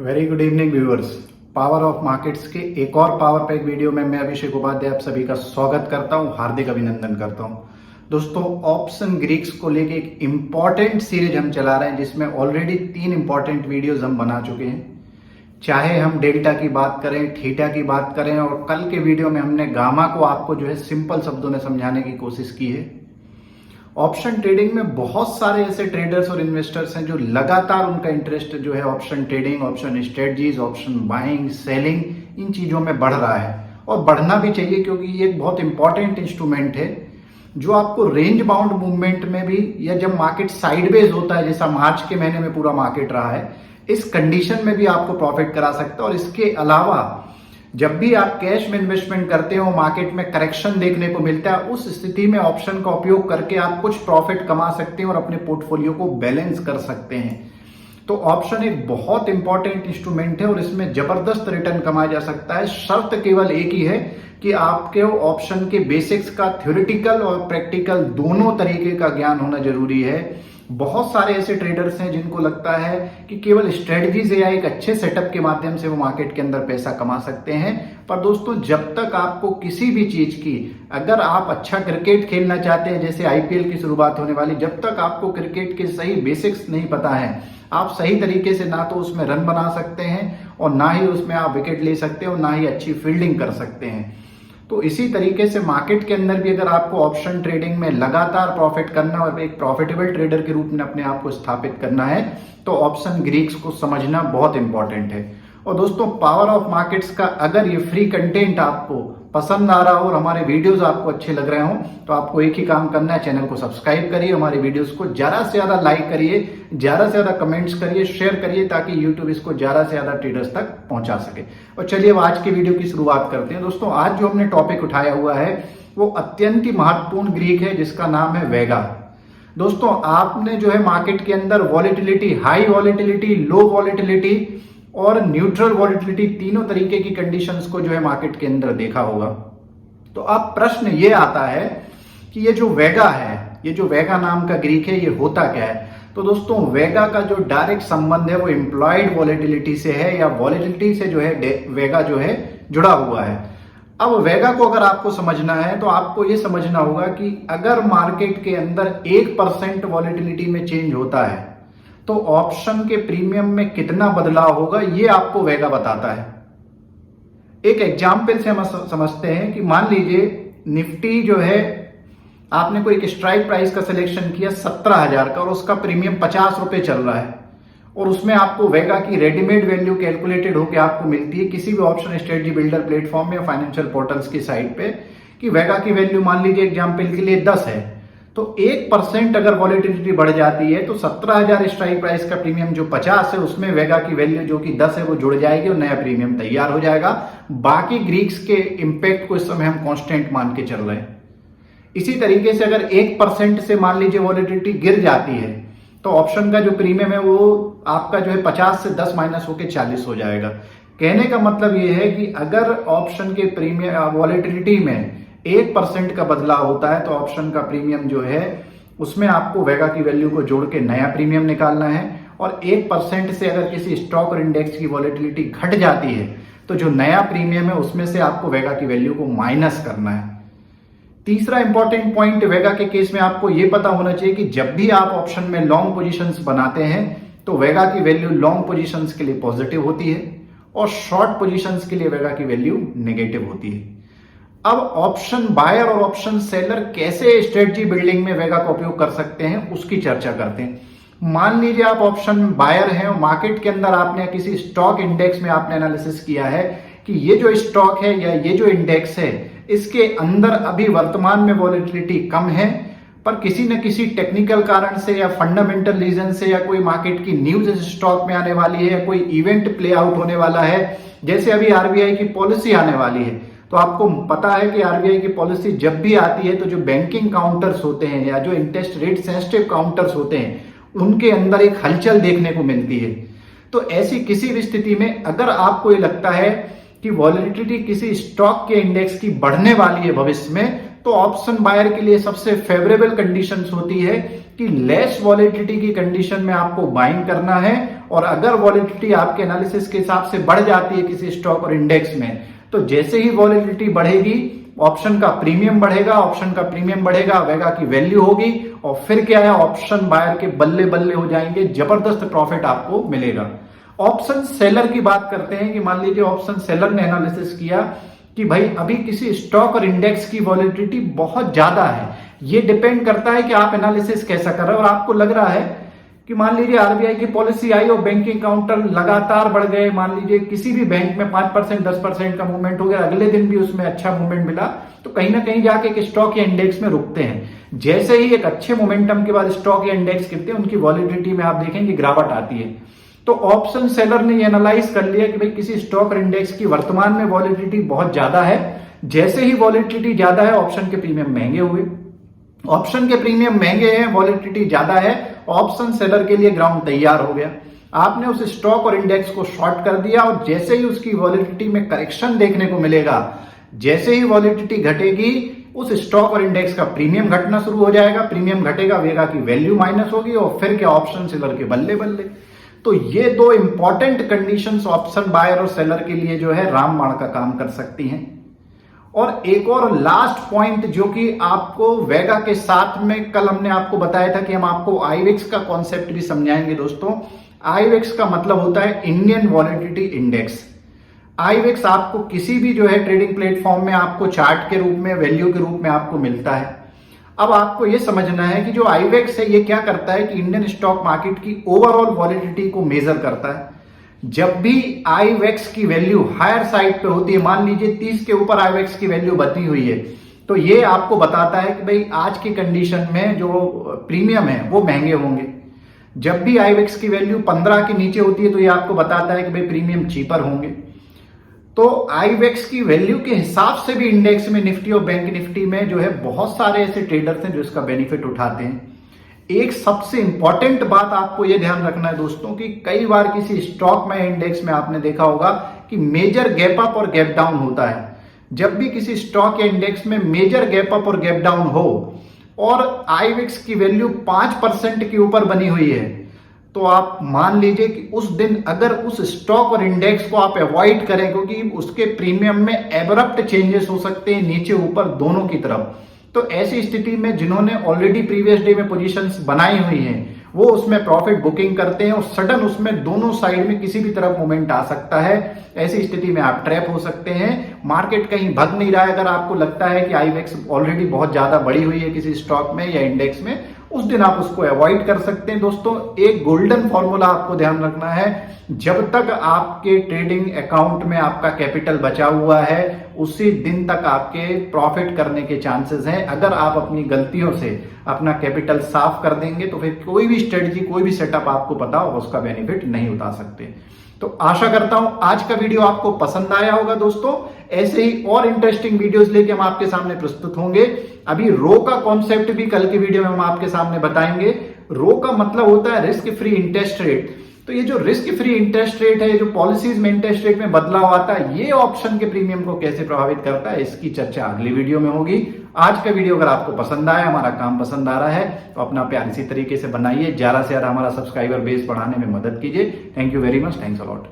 Very good evening viewers. Power of markets के एक और पावर पैक वीडियो में मैं अभिषेक उपाध्याय आप सभी का स्वागत करता हूं, हार्दिक अभिनंदन करता हूं। दोस्तों, ऑप्शन ग्रीक्स को लेके एक इम्पॉर्टेंट सीरीज हम चला रहे हैं जिसमें ऑलरेडी 3 इंपॉर्टेंट वीडियोस हम बना चुके हैं। चाहे हम डेल्टा की बात करें, थीटा की बात करें, और कल के वीडियो में हमने गामा को आपको जो है सिंपल शब्दों में समझाने की कोशिश की है। ऑप्शन ट्रेडिंग में बहुत सारे ऐसे ट्रेडर्स और इन्वेस्टर्स हैं जो लगातार उनका इंटरेस्ट जो है option trading, option strategies, option buying, selling, इन चीजों में बढ़ रहा है और बढ़ना भी चाहिए, क्योंकि ये एक बहुत इंपॉर्टेंट इंस्ट्रूमेंट है जो आपको रेंज बाउंड मूवमेंट में भी, या जब मार्केट साइडवेज होता है जैसा मार्च के महीने में पूरा मार्केट रहा है, इस कंडीशन में भी आपको प्रॉफिट करा सकता है। और इसके अलावा जब भी आप कैश में इन्वेस्टमेंट करते हो, मार्केट में करेक्शन देखने को मिलता है, उस स्थिति में ऑप्शन का उपयोग करके आप कुछ प्रॉफिट कमा सकते हैं और अपने पोर्टफोलियो को बैलेंस कर सकते हैं। तो ऑप्शन एक बहुत इंपॉर्टेंट इंस्ट्रूमेंट है और इसमें जबरदस्त रिटर्न कमाया जा सकता है। शर्त केवल एक ही है कि आपके ऑप्शन के बेसिक्स का थ्योरेटिकल और प्रैक्टिकल दोनों तरीके का ज्ञान होना जरूरी है। बहुत सारे ऐसे ट्रेडर्स हैं जिनको लगता है कि केवल स्ट्रेटजी से या एक अच्छे सेटअप के माध्यम से वो मार्केट के अंदर पैसा कमा सकते हैं। पर दोस्तों, जब तक आपको किसी भी चीज की, अगर आप अच्छा क्रिकेट खेलना चाहते हैं, जैसे आईपीएल की शुरुआत होने वाली, जब तक आपको क्रिकेट के सही बेसिक्स नहीं पता है, आप सही तरीके से ना तो उसमें रन बना सकते हैं और ना ही उसमें आप विकेट ले सकते हैं और ना ही अच्छी फील्डिंग कर सकते हैं। तो इसी तरीके से मार्केट के अंदर भी अगर आपको ऑप्शन ट्रेडिंग में लगातार प्रॉफिट करना और एक प्रॉफिटेबल ट्रेडर के रूप में अपने आप को स्थापित करना है, तो ऑप्शन ग्रीक्स को समझना बहुत इंपॉर्टेंट है। और दोस्तों, पावर ऑफ मार्केट्स का अगर ये फ्री कंटेंट आपको पसंद आ रहा हो और हमारे वीडियोस आपको अच्छे लग रहे हो, तो आपको एक ही काम करना है, चैनल को सब्सक्राइब करिए, हमारे वीडियोस को ज्यादा से ज्यादा लाइक करिए, ज्यादा से ज्यादा कमेंट्स करिए, शेयर करिए, ताकि यूट्यूब इसको ज्यादा से ज्यादा ट्रेडर्स तक पहुंचा सके। और चलिए अब आज की वीडियो की शुरुआत करते हैं। दोस्तों, आज जो हमने टॉपिक उठाया हुआ है वो अत्यंत ही महत्वपूर्ण ग्रीक है, जिसका नाम है वेगा। दोस्तों, आपने जो है मार्केट के अंदर वॉलेटिलिटी, हाई वॉलेटिलिटी, लो वॉलेटिलिटी और न्यूट्रल वॉलेटिलिटी, तीनों तरीके की कंडीशंस को जो है मार्केट के अंदर देखा होगा। तो अब प्रश्न ये आता है कि ये जो वेगा है, ये जो वेगा नाम का ग्रीक है, ये होता क्या है? तो दोस्तों, वेगा का जो डायरेक्ट संबंध है वो एम्प्लॉयड वॉलेटिलिटी से है, या वॉलेटिलिटी से जो है वेगा जो है जुड़ा हुआ है। अब वेगा को अगर आपको समझना है तो आपको ये समझना होगा कि अगर मार्केट के अंदर 1% वॉलेटिलिटी में चेंज होता है तो ऑप्शन के प्रीमियम में कितना बदलाव होगा, ये आपको वेगा बताता है। एक एग्जाम्पल से हम समझते हैं कि मान लीजिए निफ्टी जो है, आपने कोई एक स्ट्राइक प्राइस का सिलेक्शन किया 17,000 का और उसका प्रीमियम 50 रुपए चल रहा है, और उसमें आपको वेगा की रेडीमेड वैल्यू कैलकुलेटेड होकर आपको मिलती है किसी भी ऑप्शन स्ट्रेटजी बिल्डर प्लेटफॉर्म में या फाइनेंशियल पोर्टल्स की साइट पे, कि वेगा की वैल्यू मान लीजिए एग्जाम्पल के लिए 10 है। तो 1% अगर वॉलेटिलिटी बढ़ जाती है तो 17,000 स्ट्राइक प्राइस का प्रीमियम जो 50 है, उसमें वेगा की वैल्यू जो कि 10 है वो जुड़ जाएगी और नया प्रीमियम तैयार हो जाएगा। बाकी ग्रीक्स के इंपैक्ट को इस समय हम कांस्टेंट मान के चल रहे हैं। इसी तरीके से अगर 1% से मान लीजिए वॉलेटिलिटी गिर जाती है तो ऑप्शन का जो प्रीमियम है वो आपका जो है 50 से 10 माइनस होकर 40 हो जाएगा। कहने का मतलब ये है कि अगर ऑप्शन के प्रीमियम वॉलेटिलिटी में 1% का बदलाव होता है तो ऑप्शन का प्रीमियम जो है उसमें आपको वेगा की वैल्यू को जोड़ के नया प्रीमियम निकालना है, और 1% से अगर किसी स्टॉक और इंडेक्स की वॉलेटिलिटी घट जाती है तो जो नया प्रीमियम है उसमें से आपको वेगा की वैल्यू को माइनस करना है। तीसरा इंपॉर्टेंट पॉइंट वेगा के केस में आपको यह पता होना चाहिए कि जब भी आप ऑप्शन में लॉन्ग पोजीशंस बनाते हैं तो वेगा की वैल्यू लॉन्ग पोजीशंस के लिए पॉजिटिव होती है और शॉर्ट पोजीशंस के लिए वेगा की वैल्यू नेगेटिव होती है। अब ऑप्शन बायर और ऑप्शन सेलर कैसे स्ट्रेटजी बिल्डिंग में वेगा का उपयोग कर सकते हैं उसकी चर्चा करते हैं। मान लीजिए आप ऑप्शन बायर हैं और मार्केट के अंदर आपने किसी स्टॉक इंडेक्स में आपने एनालिसिस किया है कि ये जो स्टॉक है या ये जो इंडेक्स है, इसके अंदर अभी वर्तमान में वॉलेटिलिटी कम है, पर किसी न किसी टेक्निकल कारण से या फंडामेंटल रीजन से या कोई मार्केट की न्यूज इस स्टॉक में आने वाली है या कोई इवेंट प्ले आउट होने वाला है, जैसे अभी आरबीआई की पॉलिसी आने वाली है। तो आपको पता है कि आरबीआई की पॉलिसी जब भी आती है तो जो बैंकिंग काउंटर्स होते हैं या जो इंटरेस्ट रेट सेंसिटिव काउंटर्स होते हैं उनके अंदर एक हलचल देखने को मिलती है। तो ऐसी किसी भी स्थिति में अगर आपको ये लगता है कि वॉलेटिलिटी किसी स्टॉक के इंडेक्स की बढ़ने वाली है भविष्य में, तो ऑप्शन बायर के लिए सबसे फेवरेबल कंडीशंस होती है कि लेस वॉलेटिलिटी की कंडीशन में आपको बाइंग करना है, और अगर वॉलेटिलिटी आपके एनालिसिस के हिसाब से बढ़ जाती है किसी स्टॉक और इंडेक्स में, तो जैसे ही वॉलेटिलिटी बढ़ेगी ऑप्शन का प्रीमियम बढ़ेगा, ऑप्शन का प्रीमियम बढ़ेगा, वेगा की वैल्यू होगी, और फिर क्या है, ऑप्शन बायर के बल्ले बल्ले हो जाएंगे, जबरदस्त प्रॉफिट आपको मिलेगा। ऑप्शन सेलर की बात करते हैं कि मान लीजिए ऑप्शन सेलर ने एनालिसिस किया कि भाई अभी किसी स्टॉक और इंडेक्स की वॉलेटिलिटी बहुत ज्यादा है। ये डिपेंड करता है कि आप एनालिसिस कैसा कर रहे हो, और आपको लग रहा है कि मान लीजिए आरबीआई की पॉलिसी आई और बैंकिंग काउंटर लगातार बढ़ गए, मान लीजिए किसी भी बैंक में 5% 10% का मूवमेंट हो गया, अगले दिन भी उसमें अच्छा मूवमेंट मिला, तो कहीं ना कहीं जाके एक स्टॉक या इंडेक्स में रुकते हैं। जैसे ही एक अच्छे मोमेंटम के बाद स्टॉक या इंडेक्स गिरते हैं, उनकी वॉलेटिलिटी में आप देखेंगे गिरावट आती है। तो ऑप्शन सेलर ने ये एनालाइज कर लिया कि भाई किसी स्टॉक और इंडेक्स की वर्तमान में वॉलेटिलिटी बहुत ज्यादा है, जैसे ही वॉलेटिलिटी ज्यादा है ऑप्शन के प्रीमियम महंगे हुए, ऑप्शन के प्रीमियम महंगे हैं, वॉलेटिलिटी ज्यादा है, ऑप्शन सेलर के लिए ग्राउंड तैयार हो गया। आपने उस स्टॉक और इंडेक्स को शॉर्ट कर दिया, और जैसे ही उसकी वॉलेटिलिटी में करेक्शन देखने को मिलेगा, जैसे ही वॉलेटिलिटी घटेगी उस स्टॉक और इंडेक्स का प्रीमियम घटना शुरू हो जाएगा, प्रीमियम घटेगा, वेगा की वैल्यू माइनस होगी, और फिर क्या, ऑप्शन सेलर के बल्ले बल्ले। तो ये दो इंपॉर्टेंट कंडीशंस ऑप्शन बायर और सेलर के लिए जो है रामबाण का काम कर सकती हैं। और एक और लास्ट पॉइंट जो कि आपको वेगा के साथ में कल हमने आपको बताया था कि हम आपको आईवेक्स का कॉन्सेप्ट भी समझाएंगे दोस्तों। आईवेक्स का मतलब होता है इंडियन वॉलेटिलिटी इंडेक्स। आईवेक्स आपको किसी भी जो है ट्रेडिंग प्लेटफॉर्म में आपको चार्ट के रूप में, वैल्यू के रूप में आपको मिलता है। अब आपको यह समझना है कि जो आईवेक्स है ये क्या करता है कि इंडियन स्टॉक मार्केट की ओवरऑल वॉलेटिलिटी को मेजर करता है। जब भी आईवेक्स की वैल्यू हायर साइड पे होती है, मान लीजिए 30 के ऊपर आईवेक्स की वैल्यू बनी हुई है, तो ये आपको बताता है कि भाई आज की कंडीशन में जो प्रीमियम है वो महंगे होंगे। जब भी आईवेक्स की वैल्यू 15 के नीचे होती है तो ये आपको बताता है कि भाई प्रीमियम चीपर होंगे। तो आईवेक्स की वैल्यू के हिसाब से भी इंडेक्स में, निफ्टी और बैंक निफ्टी में जो है बहुत सारे ऐसे ट्रेडर्स हैं जो इसका बेनिफिट उठाते हैं। एक सबसे इंपॉर्टेंट बात आपको यह ध्यान रखना है दोस्तों कि कई बार किसी स्टॉक में, इंडेक्स में आपने देखा होगा कि मेजर गैप अप और गैप डाउन होता है। जब भी किसी स्टॉक या इंडेक्स में मेजर गैप अप और गैप डाउन हो और आईवेक्स की वैल्यू 5% के ऊपर बनी हुई है, तो आप मान लीजिए कि उस दिन अगर उस स्टॉक और इंडेक्स को आप अवॉइड करें, क्योंकि उसके प्रीमियम में एब्रप्ट चेंजेस हो सकते हैं नीचे ऊपर दोनों की तरफ। तो ऐसी स्थिति में जिन्होंने ऑलरेडी प्रीवियस डे में पोजीशंस बनाई हुई हैं वो उसमें प्रॉफिट बुकिंग करते हैं, और सडन उसमें दोनों साइड में किसी भी तरफ मूवमेंट आ सकता है। ऐसी स्थिति में आप ट्रैप हो सकते हैं। मार्केट कहीं भग नहीं रहा है, अगर आपको लगता है कि आईवेक्स ऑलरेडी बहुत ज्यादा बढ़ी हुई है किसी स्टॉक में या इंडेक्स में, उस दिन आप उसको अवॉइड कर सकते हैं। दोस्तों एक गोल्डन फॉर्मूला आपको ध्यान रखना है, जब तक आपके ट्रेडिंग अकाउंट में आपका कैपिटल बचा हुआ है उसी दिन तक आपके प्रॉफिट करने के चांसेस हैं। अगर आप अपनी गलतियों से अपना कैपिटल साफ कर देंगे तो फिर कोई भी स्ट्रेटजी, कोई भी सेटअप आपको पता हो उसका बेनिफिट नहीं उठा सकते। तो आशा करता हूं आज का वीडियो आपको पसंद आया होगा दोस्तों। ऐसे ही और इंटरेस्टिंग वीडियोस लेके हम आपके सामने प्रस्तुत होंगे। अभी रो का कॉन्सेप्ट भी कल की वीडियो में हम आपके सामने बताएंगे। रो का मतलब होता है रिस्क फ्री इंटरेस्ट रेट। तो ये जो रिस्क फ्री इंटरेस्ट रेट है, जो पॉलिसीज में इंटरेस्ट रेट में बदलाव आता है, ये ऑप्शन के प्रीमियम को कैसे प्रभावित करता है, इसकी चर्चा अगली वीडियो में होगी। आज का वीडियो अगर आपको पसंद आया, हमारा काम पसंद आ रहा है, तो अपना प्यार इसी तरीके से बनाइए, ज्यादा से ज्यादा हमारा सब्सक्राइबर बेस बढ़ाने में मदद कीजिए। Thank you very much, thanks a lot.